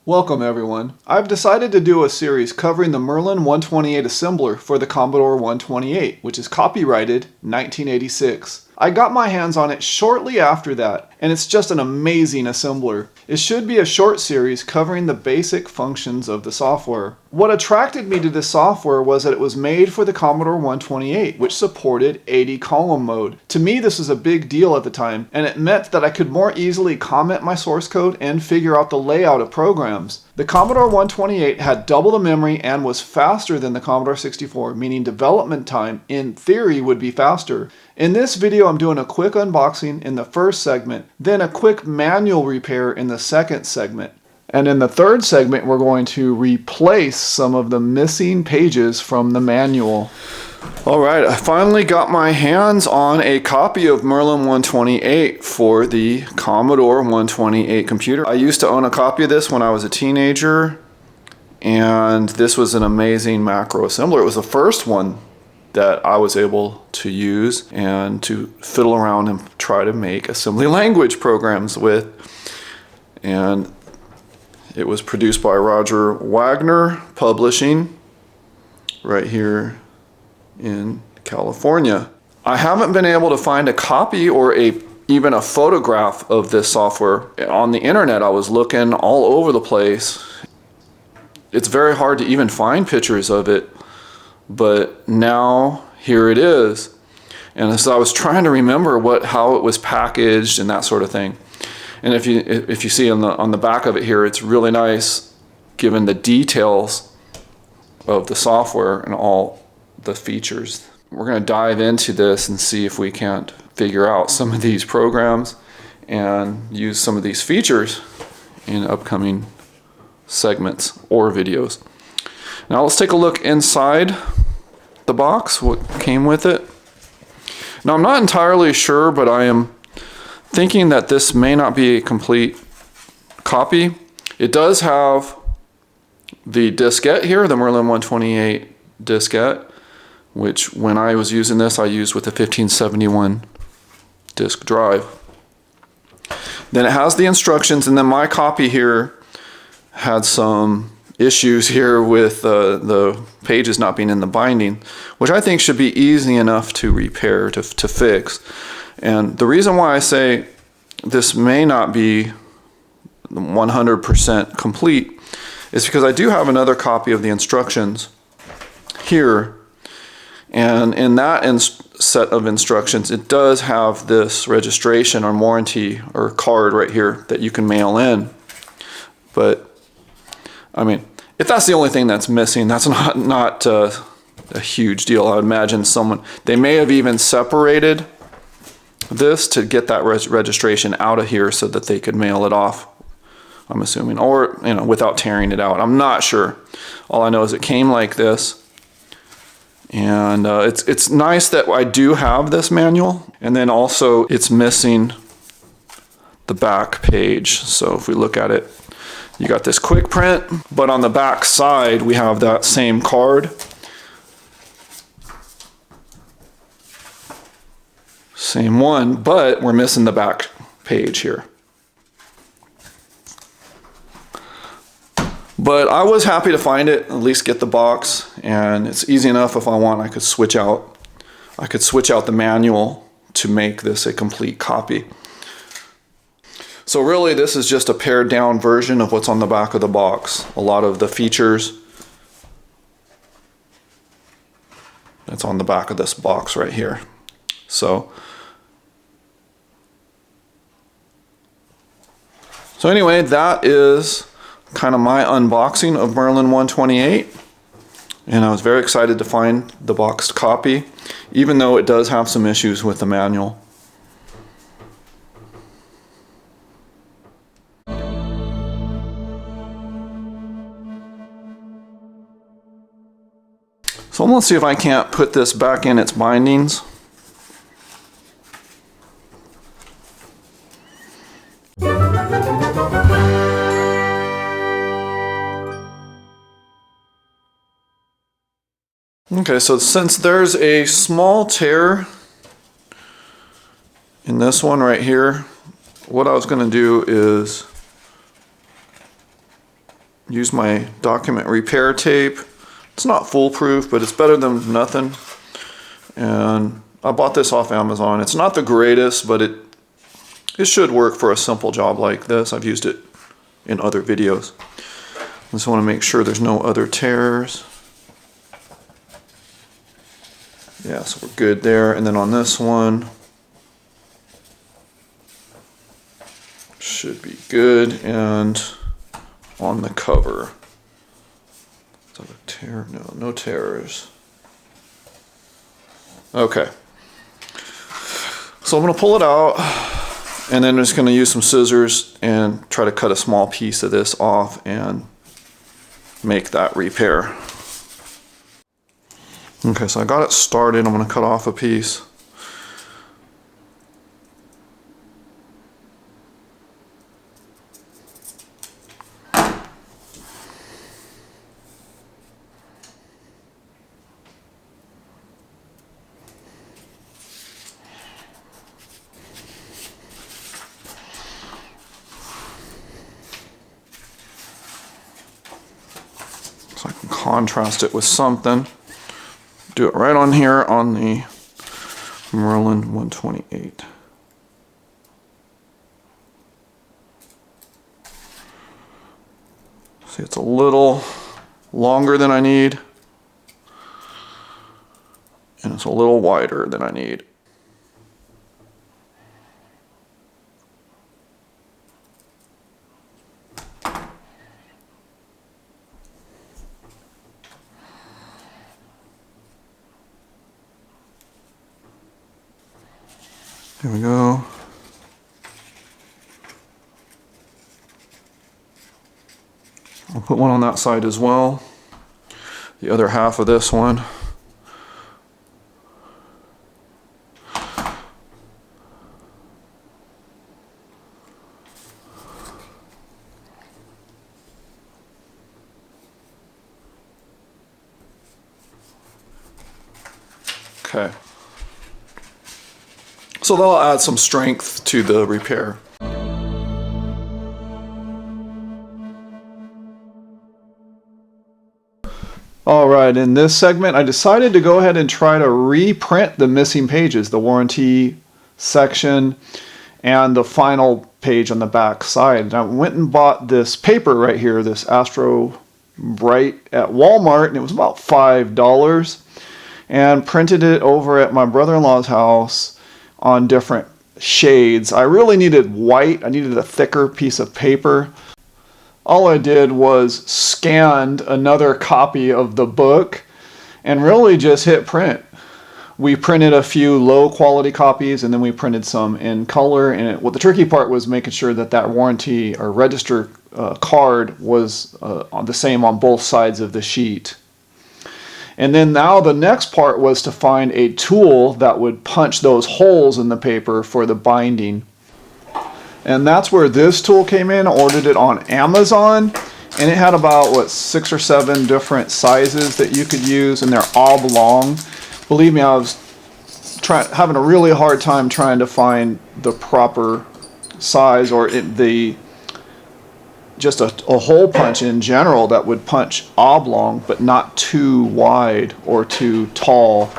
Welcome everyone. I've decided to do a series covering the Merlin 128 assembler for the Commodore 128, which is copyrighted 1986. I got my hands on it shortly after that, and it's just an amazing assembler. It should be a short series covering the basic functions of the software. What attracted me to this software was that it was made for the Commodore 128, which supported 80 column mode. To me, this was a big deal at the time, and it meant that I could more easily comment my source code and figure out the layout of programs. The Commodore 128 had double the memory and was faster than the Commodore 64, meaning development time, in theory, would be faster. In this video, I'm doing a quick unboxing in the first segment, then a quick manual repair in the second segment. And in the third segment, we're going to replace some of the missing pages from the manual. Alright, I finally got my hands on a copy of Merlin 128 for the Commodore 128 computer. I used to own a copy of this when I was a teenager, and this was an amazing macro assembler. It was the first one that I was able to use and to fiddle around and try to make assembly language programs with. And it was produced by Wagner Publishing right here in California. I haven't been able to find a copy or even a photograph of this software on the internet. I was looking all over the place. It's very hard to even find pictures of it, but now here it is. And so I was trying to remember how it was packaged and that sort of thing. And if you see on the back of it here, it's really nice given the details of the software and all the features. We're going to dive into this and see if we can't figure out some of these programs and use some of these features in upcoming segments or videos. Now let's take a look inside the box, what came with it. Now I'm not entirely sure, but I am thinking that this may not be a complete copy. It does have the diskette here, the Merlin 128 diskette, which when I was using this, I used with a 1571 disk drive. Then it has the instructions, and then my copy here had some issues here with the pages not being in the binding, which I think should be easy enough to repair, to fix. And the reason why I say this may not be 100% complete is because I do have another copy of the instructions here. And in that set of instructions, it does have this registration or warranty or card right here that you can mail in. But I mean, if that's the only thing that's missing, that's not a huge deal. I would imagine they may have even separated this to get that registration out of here so that they could mail it off, I'm assuming, or without tearing it out. I'm not sure. All I know is it came like this. And it's nice that I do have this manual, and then also it's missing the back page. So if we look at it, you got this quick print, but on the back side we have that same card. Same one, but we're missing the back page here. But I was happy to find it, at least get the box, and it's easy enough. If I want, I could switch out the manual to make this a complete copy. So really this is just a pared down version of what's on the back of the box. A lot of the features that's on the back of this box right here. So anyway, that is kind of my unboxing of Merlin 128, and I was very excited to find the boxed copy, even though it does have some issues with the manual. So I'm going to see if I can't put this back in its bindings. Okay, so since there's a small tear in this one right here, what I was going to do is use my document repair tape. It's not foolproof, but it's better than nothing. And I bought this off Amazon. It's not the greatest, but it should work for a simple job like this. I've used it in other videos. I just want to make sure there's no other tears. Yeah, so we're good there. And then on this one, should be good. And on the cover, is that a tear? No, no tears. Okay. So I'm going to pull it out, and then I'm just going to use some scissors and try to cut a small piece of this off and make that repair. Okay, so I got it started. I'm going to cut off a piece. So I can contrast it with something. Do it right on here on the Merlin 128. See, it's a little longer than I need, and it's a little wider than I need. Here we go. I'll put one on that side as well. The other half of this one. Okay. So that'll add some strength to the repair. Alright, in this segment I decided to go ahead and try to reprint the missing pages, the warranty section and the final page on the back side. And I went and bought this paper right here, this Astro Bright at Walmart, and it was about $5, and printed it over at my brother-in-law's house on different shades. I really needed white. I needed a thicker piece of paper. All I did was scanned another copy of the book and really just hit print. We printed a few low quality copies, and then we printed some in color. And what the tricky part was making sure that that warranty or register card was on the same on both sides of the sheet. And then now the next part was to find a tool that would punch those holes in the paper for the binding. And that's where this tool came in. I ordered it on Amazon, and it had about 6 or 7 different sizes that you could use, and they're oblong. Believe me, I was having a really hard time trying to find the proper size, or just a hole punch in general that would punch oblong but not too wide or too tall.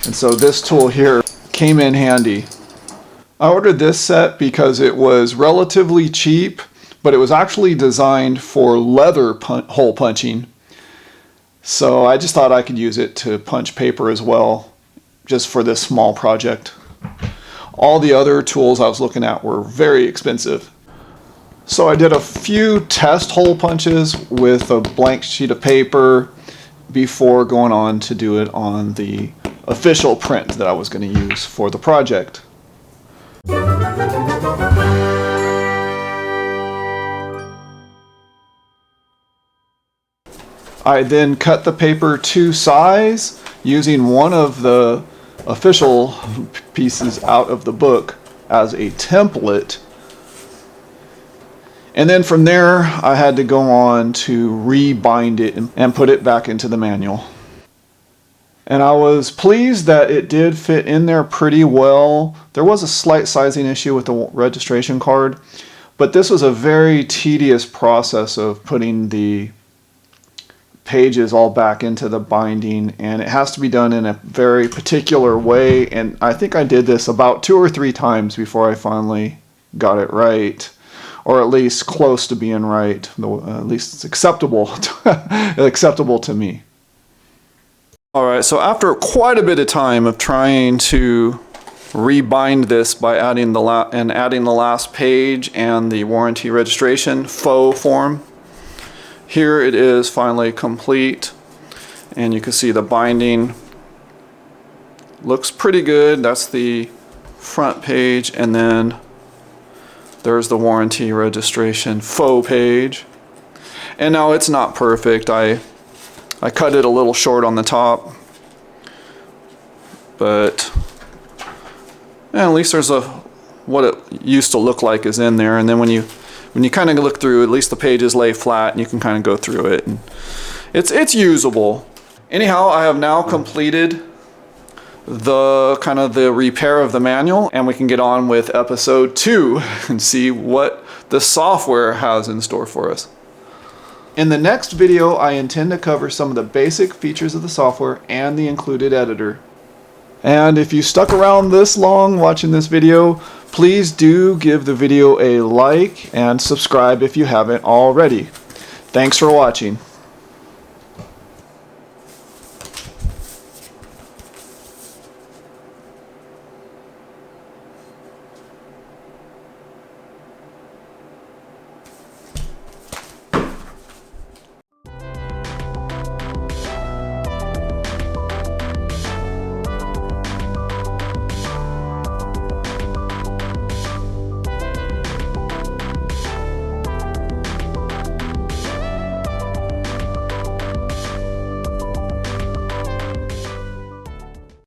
And so this tool here came in handy. I ordered this set because it was relatively cheap, but it was actually designed for leather hole punching. So I just thought I could use it to punch paper as well, just for this small project. All the other tools I was looking at were very expensive. So I did a few test hole punches with a blank sheet of paper before going on to do it on the official print that I was going to use for the project. I then cut the paper to size using one of the official pieces out of the book as a template. And then from there, I had to go on to rebind it and put it back into the manual. And I was pleased that it did fit in there pretty well. There was a slight sizing issue with the registration card, but this was a very tedious process of putting the pages all back into the binding, and it has to be done in a very particular way, and I think I did this about 2 or 3 times before I finally got it right, or at least close to being right. At least it's acceptable to me. Alright, so after quite a bit of time of trying to rebind this by adding the last page and the warranty registration faux form, here it is finally complete, and you can see the binding looks pretty good. That's the front page, and then there's the warranty registration faux page. And now it's not perfect. I cut it a little short on the top, but at least there's what it used to look like is in there. And then when you kind of look through, at least the pages lay flat and you can kind of go through it, and it's usable. Anyhow, I have now completed the repair of the manual, and we can get on with episode 2 and see what the software has in store for us. In the next video, I intend to cover some of the basic features of the software and the included editor. And if you stuck around this long watching this video, please do give the video a like and subscribe if you haven't already. Thanks for watching.